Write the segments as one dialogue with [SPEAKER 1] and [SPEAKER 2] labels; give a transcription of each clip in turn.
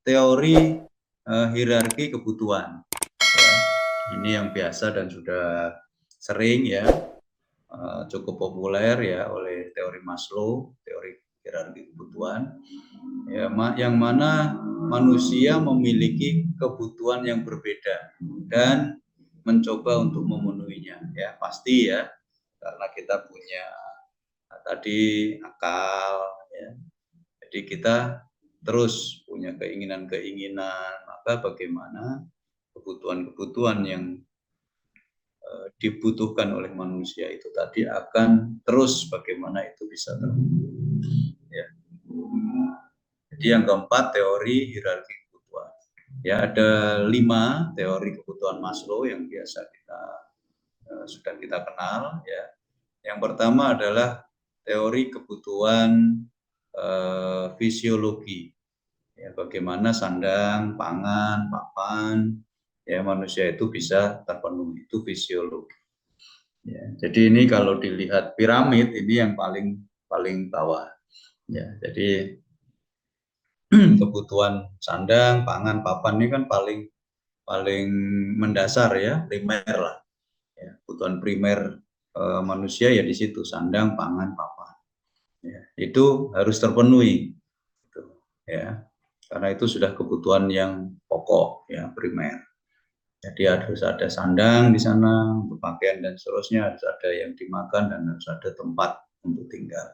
[SPEAKER 1] teori hierarki kebutuhan. Ya, ini yang biasa dan sudah sering ya, cukup populer ya oleh teori Maslow, teori hierarki kebutuhan. Ya, yang mana manusia memiliki kebutuhan yang berbeda dan mencoba untuk memenuhinya. Ya pasti ya, karena kita punya tadi akal, ya. Jadi kita terus punya keinginan-keinginan, maka bagaimana kebutuhan-kebutuhan yang dibutuhkan oleh manusia itu tadi akan terus bagaimana itu bisa terpenuhi. Ya. Jadi yang keempat teori hierarki kebutuhan. Ya ada 5 teori kebutuhan Maslow yang biasa sudah kita kenal. Ya. Yang pertama adalah teori kebutuhan fisiologi. Ya, bagaimana sandang, pangan, papan, ya manusia itu bisa terpenuhi, itu fisiologi. Ya, jadi ini kalau dilihat piramid ini yang paling paling bawah. Ya, jadi kebutuhan sandang, pangan, papan ini kan paling paling mendasar ya, primer lah. Ya, kebutuhan primer manusia ya di situ sandang, pangan, papan. Ya, itu harus terpenuhi. Gitu, ya, karena itu sudah kebutuhan yang pokok ya, primer. Jadi harus ada sandang di sana untuk pakaian dan seterusnya, harus ada yang dimakan dan harus ada tempat untuk tinggal.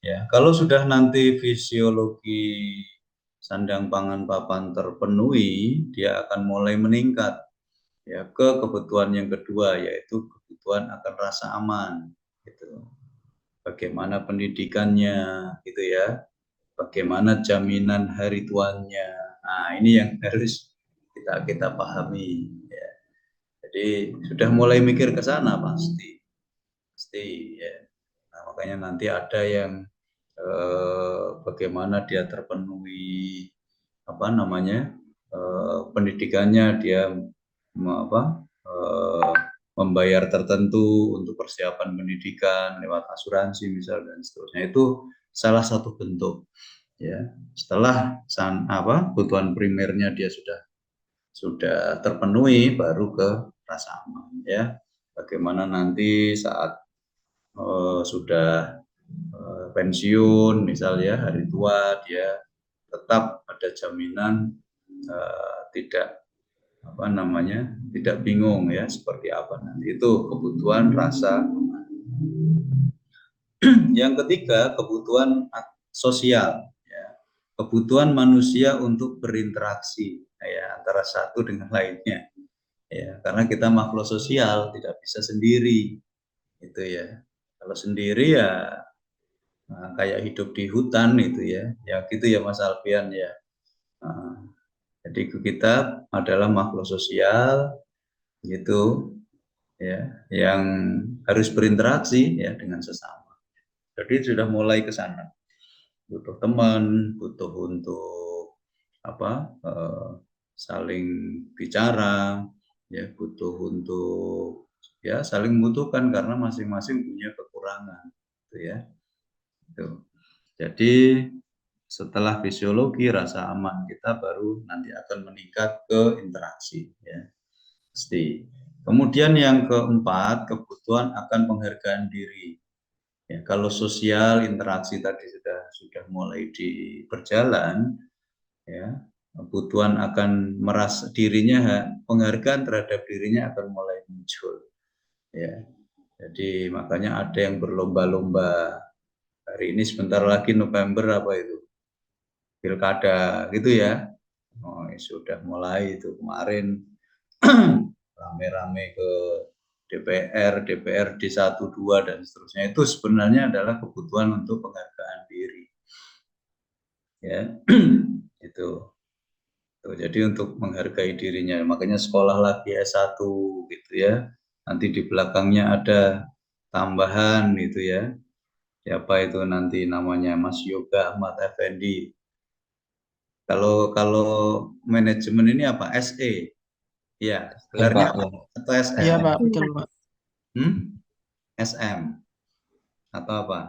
[SPEAKER 1] Ya, kalau sudah nanti fisiologi sandang pangan papan terpenuhi, dia akan mulai meningkat ya ke kebutuhan yang kedua, yaitu kebutuhan akan rasa aman gitu. Bagaimana pendidikannya gitu ya. Bagaimana jaminan hari tuanya. Nah, ini yang harus kita pahami ya. Jadi sudah mulai mikir ke sana pasti. Pasti ya. Nah, makanya nanti ada yang bagaimana dia terpenuhi apa namanya pendidikannya, dia membayar tertentu untuk persiapan pendidikan lewat asuransi misal dan seterusnya, itu salah satu bentuk ya. Setelah kebutuhan primernya dia sudah terpenuhi, baru ke rasa aman ya. Bagaimana nanti saat sudah pensiun misal ya, hari tua, dia tetap ada jaminan tidak tidak bingung ya seperti apa nanti, itu kebutuhan rasa aman. Yang ketiga kebutuhan sosial ya, kebutuhan manusia untuk berinteraksi ya antara satu dengan lainnya ya, karena kita makhluk sosial, tidak bisa sendiri itu ya. Kalau sendiri ya kayak hidup di hutan itu ya gitu ya Mas Alfian ya. Nah, jadi kita adalah makhluk sosial gitu ya, yang harus berinteraksi ya dengan sesama. Jadi sudah mulai ke sana, butuh teman, butuh untuk saling bicara ya, butuh untuk ya saling membutuhkan karena masing-masing punya kekurangan gitu ya. Gitu. Jadi setelah fisiologi rasa aman kita baru nanti akan meningkat ke interaksi ya. Pasti. Kemudian yang keempat, kebutuhan akan penghargaan diri. Ya, kalau sosial interaksi tadi sudah mulai berjalan, ya, kebutuhan akan merasa dirinya, penghargaan terhadap dirinya akan mulai muncul. Ya, jadi makanya ada yang berlomba-lomba. Hari ini sebentar lagi November apa itu? Pilkada gitu ya. Oh, sudah mulai itu kemarin rame-rame ke DPR, DPRD 1, 2 dan seterusnya, itu sebenarnya adalah kebutuhan untuk penghargaan diri. Ya. Itu. Tuh, jadi untuk menghargai dirinya, makanya sekolah lagi S1 gitu ya. Nanti di belakangnya ada tambahan gitu ya. Siapa itu nanti namanya, Mas Yoga Ahmad Effendi. Kalau manajemen ini apa? SE. Ya,
[SPEAKER 2] Ya
[SPEAKER 1] gelarnya
[SPEAKER 2] Pak,
[SPEAKER 1] apa?
[SPEAKER 2] ya.
[SPEAKER 1] Atau
[SPEAKER 3] Iya
[SPEAKER 1] SM?
[SPEAKER 3] Pak, betul Pak.
[SPEAKER 1] SM atau apa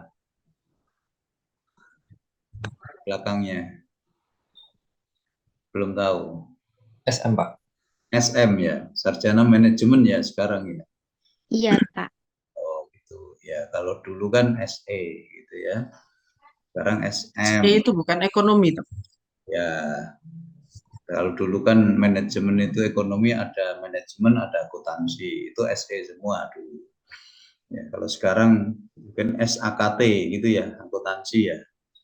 [SPEAKER 1] belakangnya? Belum tahu.
[SPEAKER 2] SM, Pak.
[SPEAKER 1] SM ya, sarjana manajemen ya sekarang ya.
[SPEAKER 3] Iya, Pak.
[SPEAKER 1] Oh gitu ya. Kalau dulu kan SE gitu ya. Sekarang SM.
[SPEAKER 4] SE itu bukan ekonomi, toh.
[SPEAKER 1] Ya, kalau dulu kan manajemen itu ekonomi, ada manajemen, ada akuntansi. Itu SE semua dulu. Ya, kalau sekarang mungkin SAKT gitu ya, akuntansi ya.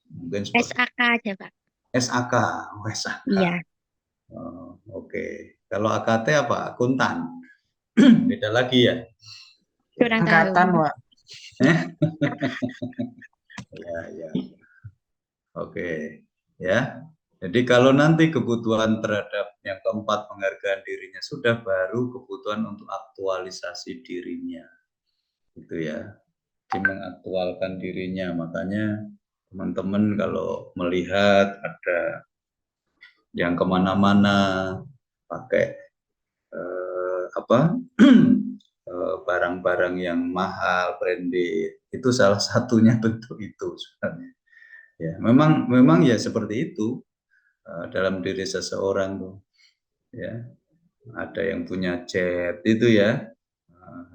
[SPEAKER 1] Mungkin seperti
[SPEAKER 3] SAK aja, Pak.
[SPEAKER 1] SAK, oh, SAK.
[SPEAKER 3] Iya,
[SPEAKER 1] Oh, oke. Kalau AKT apa? Akuntan. Beda lagi ya.
[SPEAKER 3] kurang tahu.
[SPEAKER 4] Angkatan, Pak.
[SPEAKER 1] Ya, ya. Oke, ya. Jadi kalau nanti kebutuhan terhadap yang keempat penghargaan dirinya sudah, baru kebutuhan untuk aktualisasi dirinya, gitu ya. Jadi mengaktualkan dirinya. Makanya teman-teman kalau melihat ada yang kemana-mana pakai apa barang-barang yang mahal, branded, itu salah satunya bentuk itu sebenarnya. Ya, memang ya seperti itu dalam diri seseorang tuh. Ya, ada yang punya jet itu ya,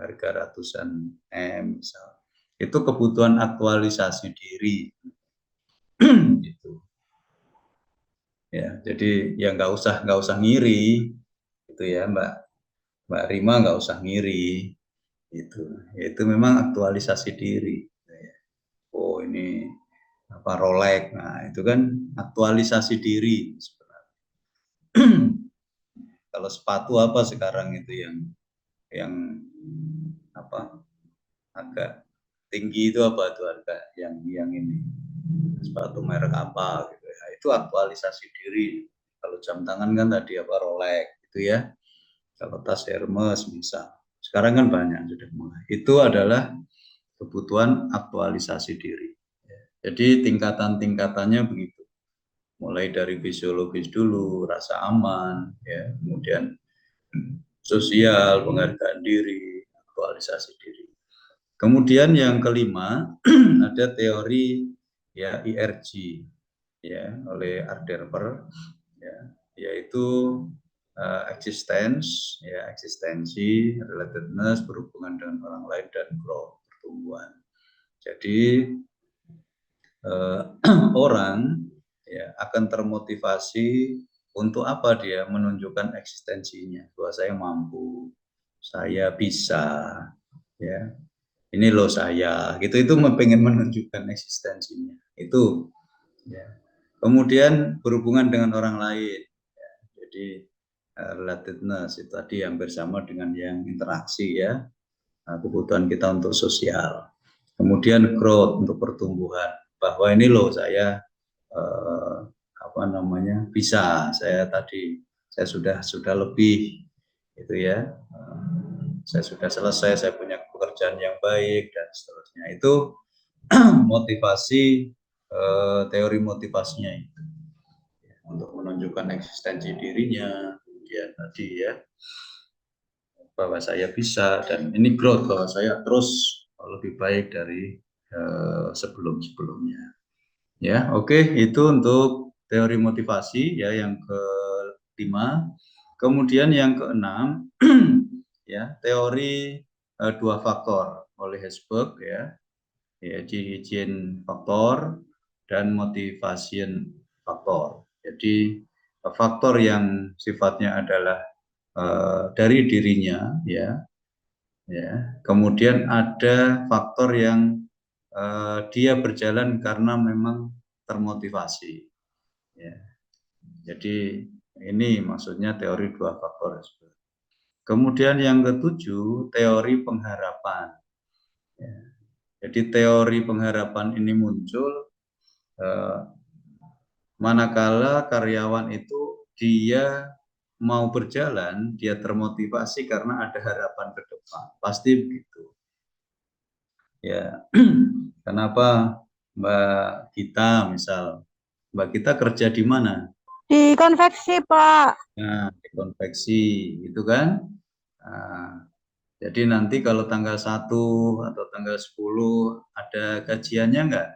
[SPEAKER 1] harga ratusan M misal. Itu kebutuhan aktualisasi diri. Gitu. Ya, jadi ya nggak usah ngiri, gitu ya Mbak Rima, nggak usah ngiri, itu. Itu memang aktualisasi diri. Oh ini apa Rolex, nah itu kan aktualisasi diri sebenarnya. Kalau sepatu apa sekarang itu yang apa agak tinggi itu apa tuh harga yang ini sepatu merek apa gitu ya, itu aktualisasi diri. Kalau jam tangan kan tadi apa Rolex gitu ya, kalau tas Hermes misal sekarang kan banyak sudah mulai, itu adalah kebutuhan aktualisasi diri. Jadi tingkatan-tingkatannya begitu, mulai dari fisiologis dulu, rasa aman ya, kemudian sosial, penghargaan diri, aktualisasi diri. Kemudian yang kelima ada teori ya IRG ya oleh Arderper ya, yaitu existence ya, eksistensi, relatedness, berhubungan dengan orang lain, dan growth, pertumbuhan. Jadi orang ya akan termotivasi untuk apa, dia menunjukkan eksistensinya, bahwa saya mampu, saya bisa ya, ini loh saya gitu, itu pengen menunjukkan eksistensinya itu ya. Kemudian berhubungan dengan orang lain ya. Jadi relatedness itu tadi hampir sama dengan yang interaksi ya, kebutuhan kita untuk sosial. Kemudian growth, untuk pertumbuhan, bahwa ini loh saya apa namanya bisa, saya sudah lebih gitu ya, saya sudah selesai, saya punya pekerjaan yang baik dan seterusnya. Itu motivasi, teori motivasinya itu untuk menunjukkan eksistensi dirinya. Kemudian tadi ya, bahwa saya bisa, dan ini growth, bahwa saya terus lebih baik dari sebelum-sebelumnya. Ya, oke, itu untuk teori motivasi ya yang kelima. Kemudian yang keenam ya, teori dua faktor oleh Herzberg ya, Gene faktor dan motivation faktor. Jadi faktor yang sifatnya adalah dari dirinya ya, kemudian ada faktor yang dia berjalan karena memang termotivasi ya. Jadi ini maksudnya teori dua faktor. Kemudian yang ketujuh, teori pengharapan ya. Jadi teori pengharapan ini muncul manakala karyawan itu dia mau berjalan, dia termotivasi karena ada harapan ke depan, pasti begitu ya. Kenapa Mbak Gita misal, Mbak Gita kerja di mana?
[SPEAKER 5] Di konveksi, Pak.
[SPEAKER 1] Nah, di konveksi itu kan. Nah, jadi nanti kalau tanggal 1 atau tanggal 10 ada gajiannya enggak?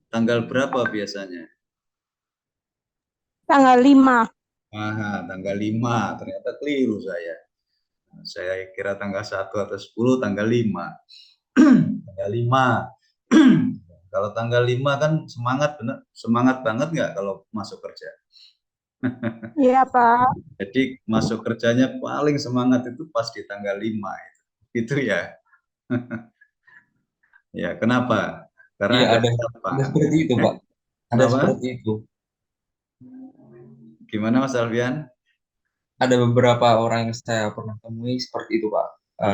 [SPEAKER 1] Tanggal berapa biasanya?
[SPEAKER 5] Tanggal 5.
[SPEAKER 1] Tanggal 5, ternyata keliru saya. Saya kira tanggal 1 atau 10, tanggal 5. Tanggal 5. Kalau tanggal 5 kan semangat banget nggak kalau masuk kerja?
[SPEAKER 5] Iya, Pak.
[SPEAKER 1] Jadi masuk kerjanya paling semangat itu pas di tanggal 5 itu. Gitu ya. Ya, kenapa? Karena
[SPEAKER 2] Iya, ada
[SPEAKER 1] harapan.
[SPEAKER 2] seperti itu, Pak. Ada
[SPEAKER 1] Kenapa?
[SPEAKER 2] seperti itu.
[SPEAKER 1] Gimana Mas Alfian?
[SPEAKER 2] Ada beberapa orang yang saya pernah temui seperti itu, Pak.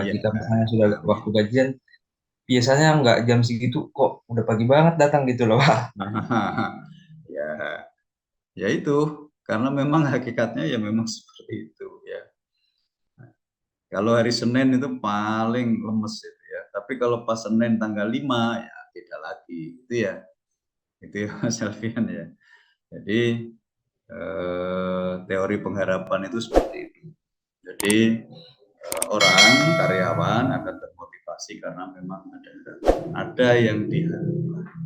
[SPEAKER 1] Iya.
[SPEAKER 2] Jika misalnya sudah waktu gajian, biasanya nggak jam segitu, kok udah pagi banget datang gitu loh, Pak.
[SPEAKER 1] Ya, ya itu karena memang hakikatnya ya memang seperti itu ya. Kalau hari Senin itu paling lemes itu ya. Tapi kalau pas Senin tanggal 5 ya beda lagi itu ya. Itu ya Mas Alfian ya. Jadi teori pengharapan itu seperti itu. Jadi orang karyawan akan termotivasi karena memang ada yang diharapkan.